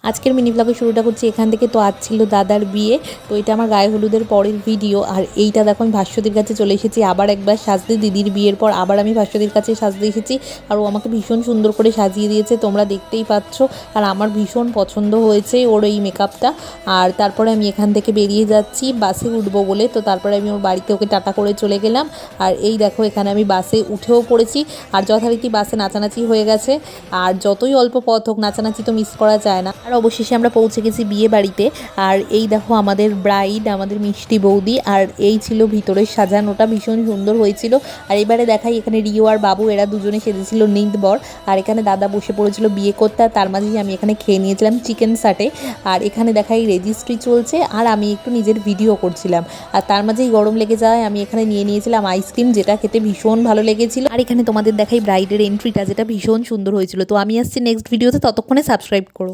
আজকের মিনি ব্লগে শুরুটা করছি এখান থেকে। তো আজ ছিল দাদার বিয়ে, তো এটা আমার গায়ে হলুদের পরের ভিডিও। আর এইটা দেখো আমি ভাস্বতীর কাছে চলে এসেছি আবার একবার সাজতে। দিদির বিয়ের পর আবার আমি ভাস্বতীর কাছে সাজতে এসেছি, আর ও আমাকে ভীষণ সুন্দর করে সাজিয়ে দিয়েছে, তোমরা দেখতেই পাচ্ছ। আর আমার ভীষণ পছন্দ হয়েছে ওর এই মেকআপটা। আর তারপরে আমি এখান থেকে বেরিয়ে যাচ্ছি বাসে উঠবো বলে। তো তারপরে আমি ওর বাড়িতে ওকে টাটা করে চলে গেলাম। আর এই দেখো এখানে আমি বাসে উঠেও পড়েছি, আর যথারীতি বাসে নাচানাচি হয়ে গেছে। আর যতই অল্প পথ হোক, নাচানাচি তো মিস করা যায় না। আর অবশেষে আমরা পৌঁছে গেছি বিয়ে বাড়িতে। আর এই দেখো আমাদের ব্রাইড, আমাদের মিষ্টি বৌদি। আর এই ছিল ভিতরের সাজানোটা, ভীষণ সুন্দর হয়েছিল। আর এবারে দেখাই এখানে রিও আর বাবু, এরা দুজনে সেজেছিল নিন্দবর। আর এখানে দাদা বসে পড়েছিল বিয়ে করতে, আর তার মাঝেই আমি এখানে খেয়ে নিয়েছিলাম চিকেন সাটে। আর এখানে দেখাই রেজিস্ট্রি চলছে, আর আমি একটু নিজের ভিডিও করছিলাম। আর তার মাঝেই গরম লেগে যাওয়ায় আমি এখানে নিয়ে নিয়েছিলাম আইসক্রিম, যেটা খেতে ভীষণ ভালো লেগেছিল। আর এখানে তোমাদের দেখাই ব্রাইডের এন্ট্রিটা, যেটা ভীষণ সুন্দর হয়েছিল। তো আমি আসছি নেক্সট ভিডিওতে, ততক্ষণে সাবস্ক্রাইব করো।